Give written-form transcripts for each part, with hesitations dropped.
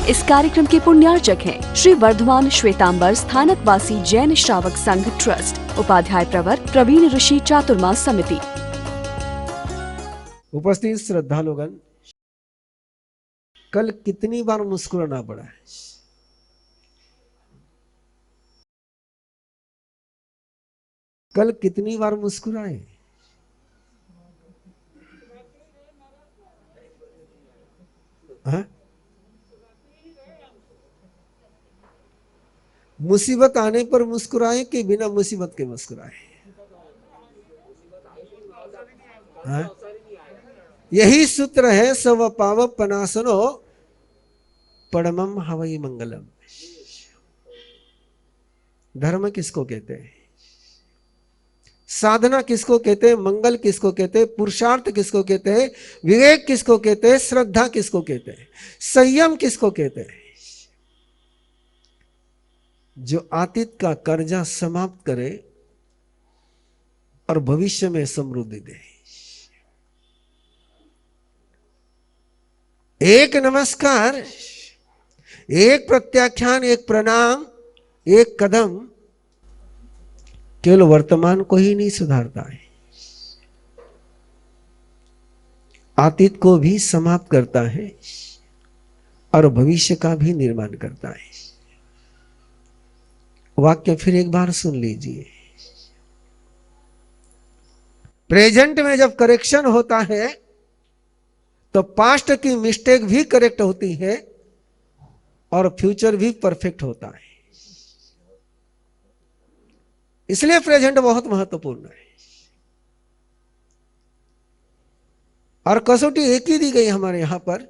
इस कार्यक्रम के पुण्यार्चक हैं श्री वर्धमान श्वेतांबर स्थानकवासी जैन श्रावक संघ ट्रस्ट, उपाध्याय प्रवर प्रवीण ऋषि चातुर्मास समिति। उपस्थित श्रद्धालुगण, कल कितनी बार मुस्कुराना पड़ा है? कल कितनी बार मुस्कुराए? हाँ? मुसीबत आने पर मुस्कुराए कि बिना मुसीबत के मुस्कुराए? हाँ? यही सूत्र है, सव पाव पनासनो परमम हवई मंगलम। धर्म किसको कहते हैं? साधना किसको कहते हैं? मंगल किसको कहते हैं? पुरुषार्थ किसको कहते हैं? विवेक किसको कहते हैं? श्रद्धा किसको कहते हैं? संयम किसको कहते हैं? जो अतीत का कर्जा समाप्त करे और भविष्य में समृद्धि दे। एक नमस्कार, एक प्रत्याख्यान, एक प्रणाम, एक कदम केवल वर्तमान को ही नहीं सुधारता है, अतीत को भी समाप्त करता है और भविष्य का भी निर्माण करता है। वाक्य फिर एक बार सुन लीजिए। प्रेजेंट में जब करेक्शन होता है तो पास्ट की मिस्टेक भी करेक्ट होती है और फ्यूचर भी परफेक्ट होता है। इसलिए प्रेजेंट बहुत महत्वपूर्ण है। और कसौटी एक ही दी गई हमारे यहां पर,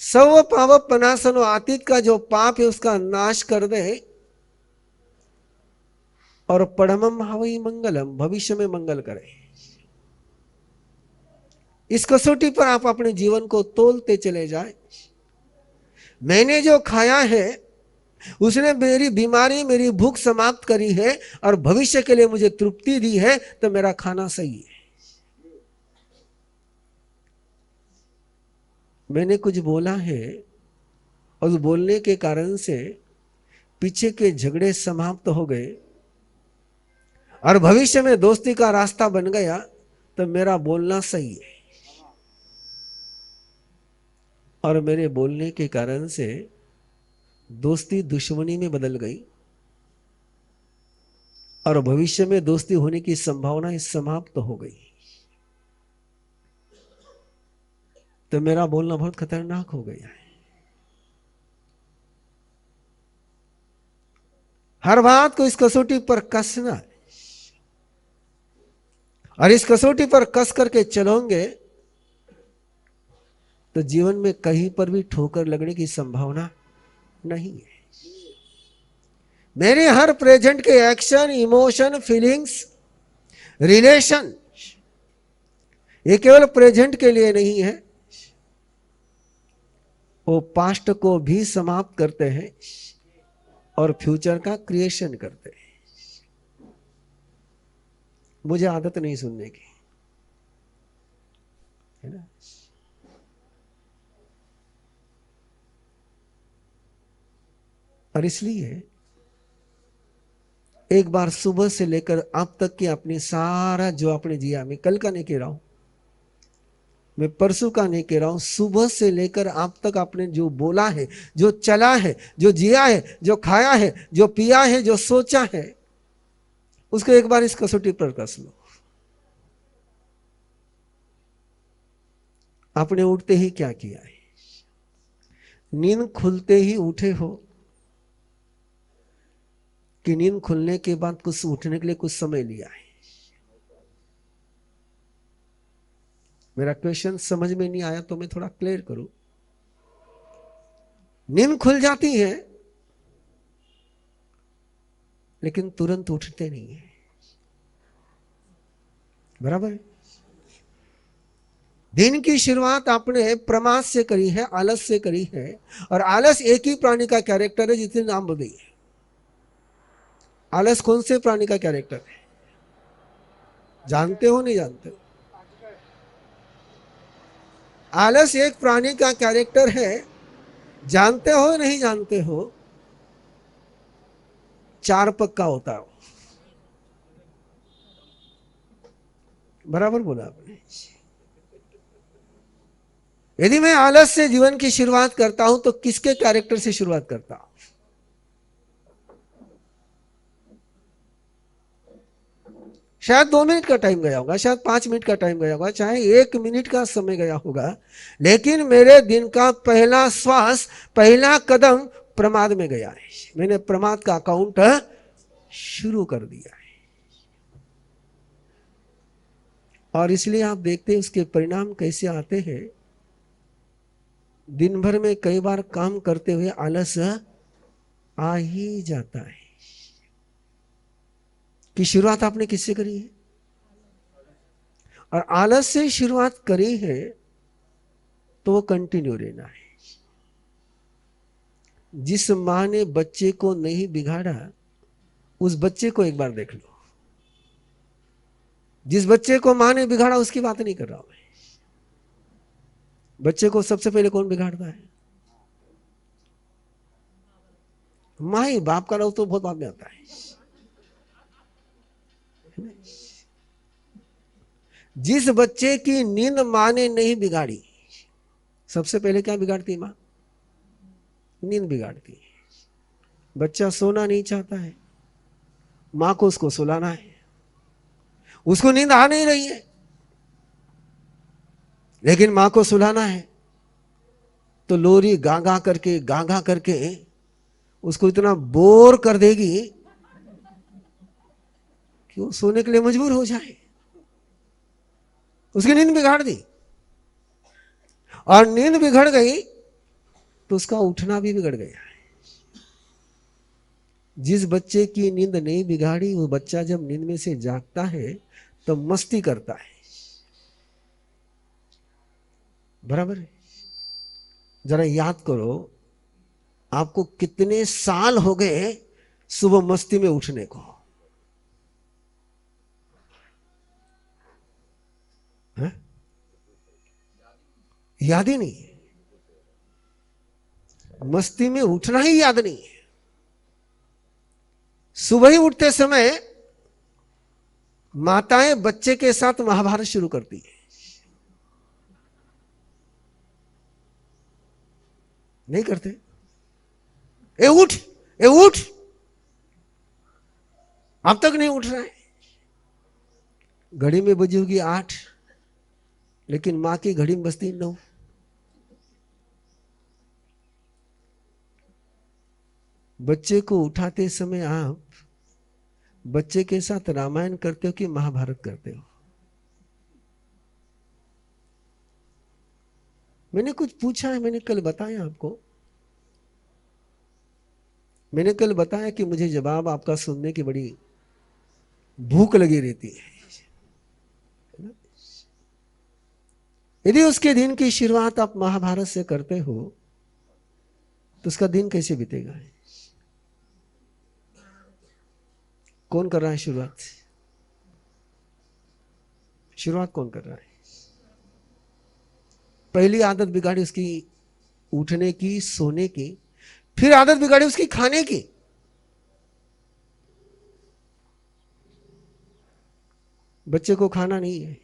सव पाव पनासनो, अतीत का जो पाप है उसका नाश कर दे और परमम हवई मंगलम, भविष्य में मंगल करे। इस कसौटी पर आप अपने जीवन को तोलते चले जाए। मैंने जो खाया है उसने मेरी बीमारी, मेरी भूख समाप्त करी है और भविष्य के लिए मुझे तृप्ति दी है, तो मेरा खाना सही है। मैंने कुछ बोला है और उस बोलने के कारण से पीछे के झगड़े समाप्त हो गए और भविष्य में दोस्ती का रास्ता बन गया, तो मेरा बोलना सही है। और मेरे बोलने के कारण से दोस्ती दुश्मनी में बदल गई और भविष्य में दोस्ती होने की संभावना समाप्त हो गई, तो मेरा बोलना बहुत खतरनाक हो गया है। हर बात को इस कसौटी पर कसना है और इस कसौटी पर कस करके चलोगे तो जीवन में कहीं पर भी ठोकर लगने की संभावना नहीं है। मेरे हर प्रेजेंट के एक्शन, इमोशन, फीलिंग्स, रिलेशन, ये केवल प्रेजेंट के लिए नहीं है, वो पास्ट को भी समाप्त करते हैं और फ्यूचर का क्रिएशन करते हैं। मुझे आदत नहीं सुनने की, है ना? और इसलिए एक बार सुबह से लेकर अब तक की अपनी सारा जो आपने जिया, मैं कल का नहीं कह रहा हूं, मैं परसों का नहीं कह रहा हूं, सुबह से लेकर अब तक आपने जो बोला है, जो चला है, जो जिया है, जो खाया है, जो पिया है, जो सोचा है, उसको एक बार इस कसौटी पर कस लो। आपने उठते ही क्या किया है? नींद खुलते ही उठे हो कि नींद खुलने के बाद कुछ उठने के लिए कुछ समय लिया है? मेरा क्वेश्चन समझ में नहीं आया तो मैं थोड़ा क्लियर करूं। नींद खुल जाती है लेकिन तुरंत उठते नहीं है, बराबर? दिन की शुरुआत आपने प्रमाद से करी है, आलस से करी है, और आलस एक ही प्राणी का कैरेक्टर है जिसने नाम बताई है। आलस कौन से प्राणी का कैरेक्टर है? जानते हो नहीं जानते हो? आलस एक प्राणी का कैरेक्टर है जानते हो नहीं जानते हो, 4 पक्का होता है। बराबर बोला आपने। यदि मैं आलस से जीवन की शुरुआत करता हूं तो किसके कैरेक्टर से शुरुआत करता हूं? शायद 2 मिनट का टाइम गया होगा, शायद 5 मिनट का टाइम गया होगा, चाहे 1 मिनट का समय गया होगा, लेकिन मेरे दिन का पहला श्वास, पहला कदम प्रमाद में गया है। मैंने प्रमाद का अकाउंट शुरू कर दिया है। और इसलिए आप देखते हैं उसके परिणाम कैसे आते हैं। दिन भर में कई बार काम करते हुए आलस आ ही जाता है। कि शुरुआत आपने किससे करी है? और आलस से शुरुआत करी है तो वो कंटिन्यू रहना है। जिस मां ने बच्चे को नहीं बिगाड़ा, उस बच्चे को एक बार देख लो। जिस बच्चे को मां ने बिगाड़ा उसकी बात नहीं कर रहा हूं मैं। बच्चे को सबसे पहले कौन बिगाड़ता है? मां ही। बाप का रोग तो बहुत बाद में आता है। जिस बच्चे की नींद मां ने नहीं बिगाड़ी, सबसे पहले क्या बिगाड़ती मां? नींद बिगाड़ती है। बच्चा सोना नहीं चाहता है, मां को उसको सुलाना है। उसको नींद आ नहीं रही है, लेकिन मां को सुलाना है, तो लोरी गा गा करके उसको इतना बोर कर देगी कि वो सोने के लिए मजबूर हो जाए। उसकी नींद बिगाड़ दी। और नींद बिगड़ गई तो उसका उठना भी बिगड़ गया। जिस बच्चे की नींद नहीं बिगाड़ी, वो बच्चा जब नींद में से जागता है तो मस्ती करता है। बराबर है। जरा याद करो, आपको कितने साल हो गए सुबह मस्ती में उठने को? है? याद ही नहीं है। मस्ती में उठना ही याद नहीं है। सुबह ही उठते समय माताएं बच्चे के साथ महाभारत शुरू करती है। नहीं करते? ए उठ, ए उठ। अब तक नहीं उठ रहा है। घड़ी में बजी होगी 8, लेकिन मां की घड़ी में बजती 9। बच्चे को उठाते समय आप बच्चे के साथ रामायण करते हो कि महाभारत करते हो? मैंने कुछ पूछा है, मैंने कल बताया आपको। मैंने कल बताया कि मुझे जवाब आपका सुनने की बड़ी भूख लगी रहती है। यदि उसके दिन की शुरुआत आप महाभारत से करते हो तो उसका दिन कैसे बीतेगा? कौन कर रहा है शुरुआत? शुरुआत कौन कर रहा है? पहली आदत बिगाड़ी उसकी उठने की, सोने की। फिर आदत बिगाड़ी उसकी खाने की। बच्चे को खाना नहीं है,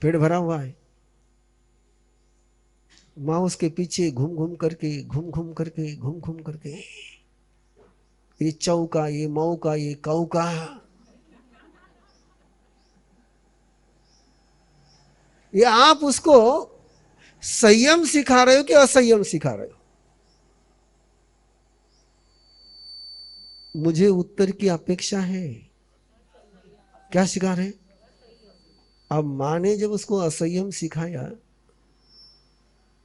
पेट भरा हुआ है, मां उसके पीछे घूम घूम करके ये चौका, ये मऊ का, ये कऊ का। ये आप उसको संयम सिखा रहे हो कि असंयम सिखा रहे हो? मुझे उत्तर की अपेक्षा है। क्या सिखा रहे? अब मां ने जब उसको असंयम सिखाया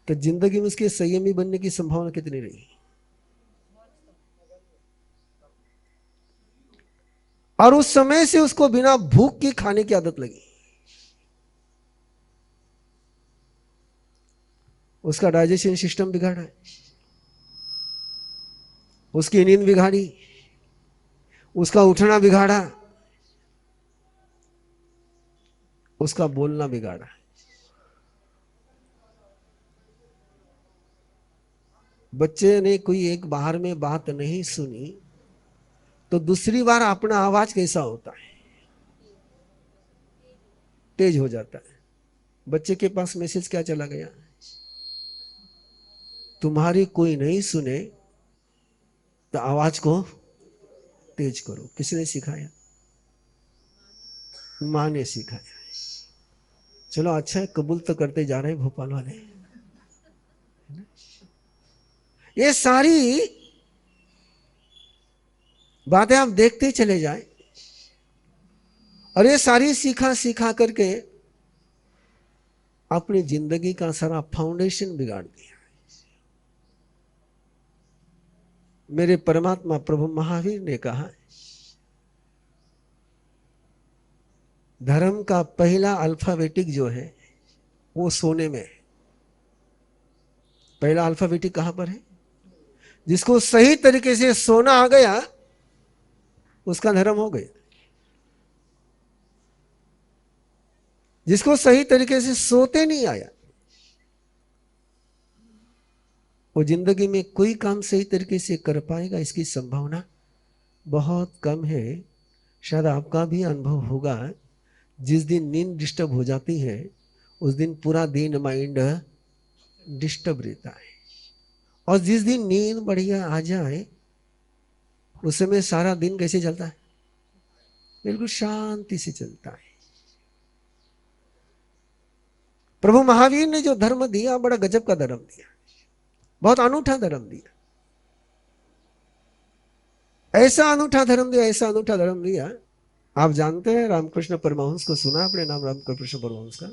तो जिंदगी में उसके संयमी बनने की संभावना कितनी रही? और उस समय से उसको बिना भूख के खाने की आदत लगी। उसका डाइजेशन सिस्टम बिगाड़ा है, उसकी नींद बिगाड़ी, उसका उठना बिगाड़ा, उसका बोलना बिगाड़ा। बच्चे ने कोई एक बार में बात नहीं सुनी तो दूसरी बार अपना आवाज कैसा होता है, तेज हो जाता है। बच्चे के पास मैसेज क्या चला गया, तुम्हारी कोई नहीं सुने तो आवाज को तेज करो। किसने सिखाया? माँ ने सिखाया। चलो अच्छा है, कबूल तो करते जा रहे हैं भोपाल वाले। ये सारी बातें आप देखते चले जाएं और ये सारी सीखा सीखा करके अपनी जिंदगी का सारा फाउंडेशन बिगाड़ दिया। मेरे परमात्मा प्रभु महावीर ने कहा, धर्म का पहला अल्फाबेटिक जो है वो सोने में है। पहला अल्फाबेटिक कहां पर है? जिसको सही तरीके से सोना आ गया उसका धर्म हो गया। जिसको सही तरीके से सोते नहीं आया वो जिंदगी में कोई काम सही तरीके से कर पाएगा, इसकी संभावना बहुत कम है। शायद आपका भी अनुभव होगा, जिस दिन नींद डिस्टर्ब हो जाती है उस दिन पूरा दिन माइंड डिस्टर्ब रहता है, और जिस दिन नींद बढ़िया आ जाए उस समय सारा दिन कैसे चलता है? बिल्कुल शांति से चलता है। प्रभु महावीर ने जो धर्म दिया बड़ा गजब का धर्म दिया, बहुत अनूठा धर्म दिया। ऐसा अनूठा धर्म दिया, ऐसा अनूठा धर्म दिया। आप जानते हैं रामकृष्ण परमहंस को सुना अपने नाम रामकृष्ण परमहंस का?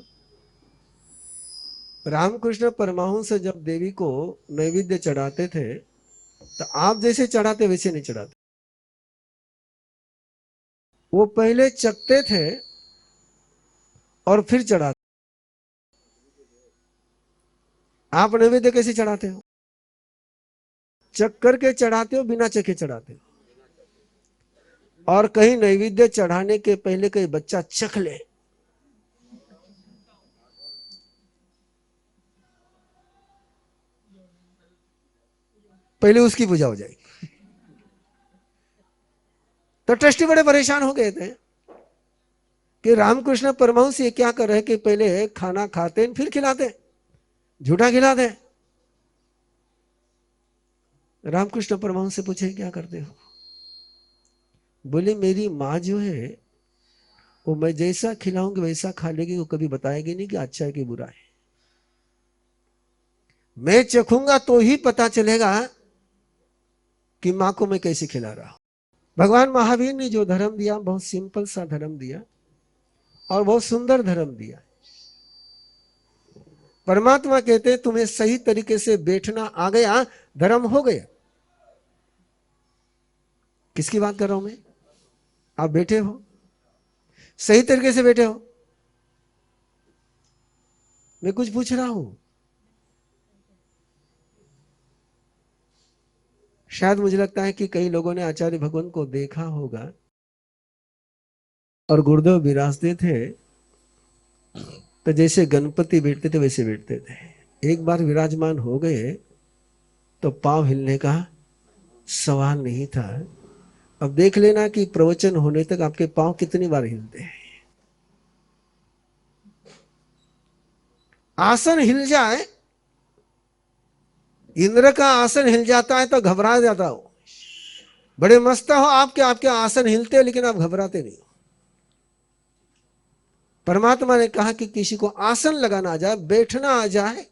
रामकृष्ण परमहंस जब देवी को नैवेद्य चढ़ाते थे तो आप जैसे चढ़ाते वैसे नहीं चढ़ाते। वो पहले चखते थे और फिर चढ़ाते। आप नैवेद्य कैसे चढ़ाते हो? चख करके चढ़ाते हो, बिना चखे चढ़ाते हो? और कहीं नैवेद्य चढ़ाने के पहले कोई बच्चा चख ले, पहले उसकी पूजा हो जाएगी। तो ट्रस्टी बड़े परेशान हो गए थे कि रामकृष्ण परमहंस ये क्या कर रहे हैं कि पहले खाना खाते हैं फिर खिलाते, झूठा खिलाते। रामकृष्ण परमहंस से पूछे क्या करते हो? बोले मेरी माँ जो है वो मैं जैसा खिलाऊंगी वैसा खा लेगी, वो कभी बताएगी नहीं कि अच्छा है कि बुरा है। मैं चखूंगा तो ही पता चलेगा कि माँ को मैं कैसे खिला रहा हूं। भगवान महावीर ने जो धर्म दिया बहुत सिंपल सा धर्म दिया और बहुत सुंदर धर्म दिया। परमात्मा कहते हैं तुम्हें सही तरीके से बैठना आ गया, धर्म हो गया। किसकी बात कर रहा हूं मैं? आप बैठे हो, सही तरीके से बैठे हो। मैं कुछ पूछ रहा हूं, शायद मुझे लगता है कि कई लोगों ने आचार्य भगवान को देखा होगा और गुरुदेव विराजते थे तो जैसे गणपति बैठते थे वैसे बैठते थे। एक बार विराजमान हो गए तो पांव हिलने का सवाल नहीं था। अब देख लेना कि प्रवचन होने तक आपके पांव कितनी बार हिलते हैं। आसन हिल जाए, इंद्र का आसन हिल जाता है तो घबरा जाता हो। बड़े मस्त हो आपके आपके आसन हिलते हो लेकिन आप घबराते नहीं। परमात्मा ने कहा कि किसी को आसन लगाना आ जाए, बैठना आ जाए,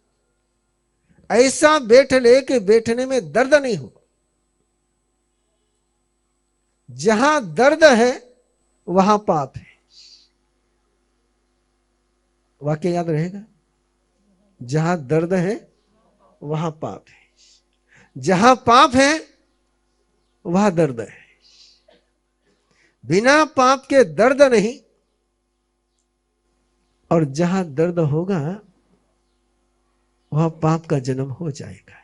ऐसा बैठ ले कि बैठने में दर्द नहीं हो। जहां दर्द है वहां पाप है। वाक्य याद रहेगा, जहां दर्द है वहां पाप है, जहां पाप है वहां दर्द है। बिना पाप के दर्द नहीं, और जहां दर्द होगा वहां पाप का जन्म हो जाएगा।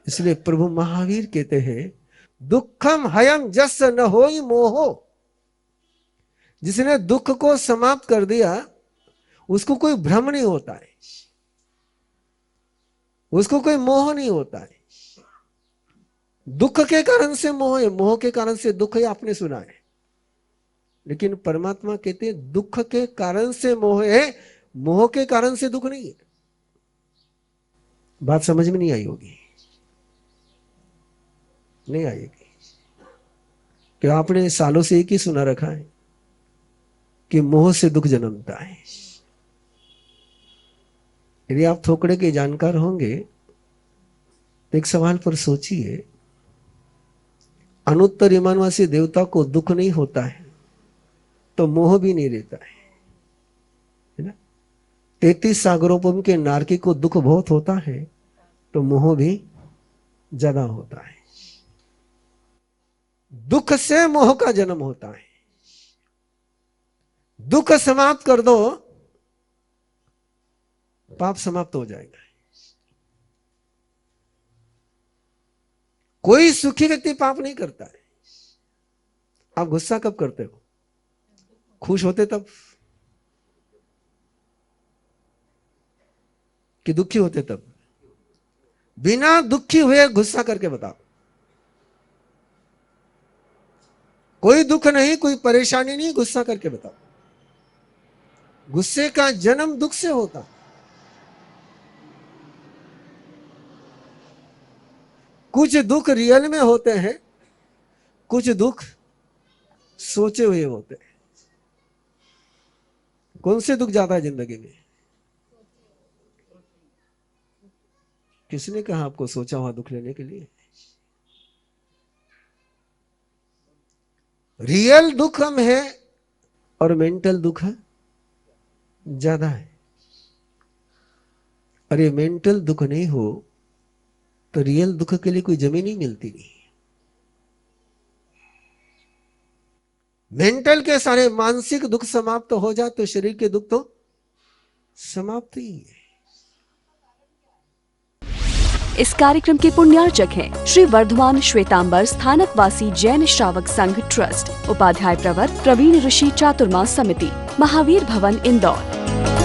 इसलिए प्रभु महावीर कहते हैं दुखम हयम जस न होई मोहो। जिसने दुख को समाप्त कर दिया उसको कोई भ्रम नहीं होता है। उसको कोई मोह नहीं होता है। दुख के कारण से मोह है, मोह के कारण से दुख है, आपने सुना है। लेकिन परमात्मा कहते हैं दुख के कारण से मोह है, मोह के कारण से दुख नहीं है। बात समझ में नहीं आई होगी, नहीं आएगी। कि आपने सालों से एक ही सुना रखा है कि मोह से दुख जन्मता है। यदि आप थोकड़े के जानकार होंगे तो एक सवाल पर सोचिए, अनुत्तर ईमानवासी देवता को दुख नहीं होता है तो मोह भी नहीं रहता है ना। 33 सागरों के नारकी को दुख बहुत होता है तो मोह भी ज्यादा होता है। दुख से मोह का जन्म होता है। दुख समाप्त कर दो, पाप समाप्त हो जाएगा। कोई सुखी व्यक्ति पाप नहीं करता है। आप गुस्सा कब करते हो? खुश होते तब कि दुखी होते तब? बिना दुखी हुए गुस्सा करके बताओ। कोई दुख नहीं, कोई परेशानी नहीं, गुस्सा करके बताओ। गुस्से का जन्म दुख से होता। कुछ दुख रियल में होते हैं, कुछ दुख सोचे हुए होते हैं। कौन से दुख ज्यादा है जिंदगी में? किसने कहा आपको सोचा हुआ दुख लेने के लिए? रियल दुख कम है और मेंटल दुख ज्यादा है। और ये मेंटल दुख नहीं हो तो रियल दुख के लिए कोई जमीन ही मिलती नहीं। मेंटल के सारे मानसिक दुख समाप्त हो जाए तो शरीर के दुख तो समाप्त ही है। इस कार्यक्रम के पुण्यार्चक हैं श्री वर्धमान श्वेतांबर स्थानकवासी जैन श्रावक संघ ट्रस्ट, उपाध्याय प्रवर प्रवीण ऋषि चातुर्मास समिति, महावीर भवन, इंदौर।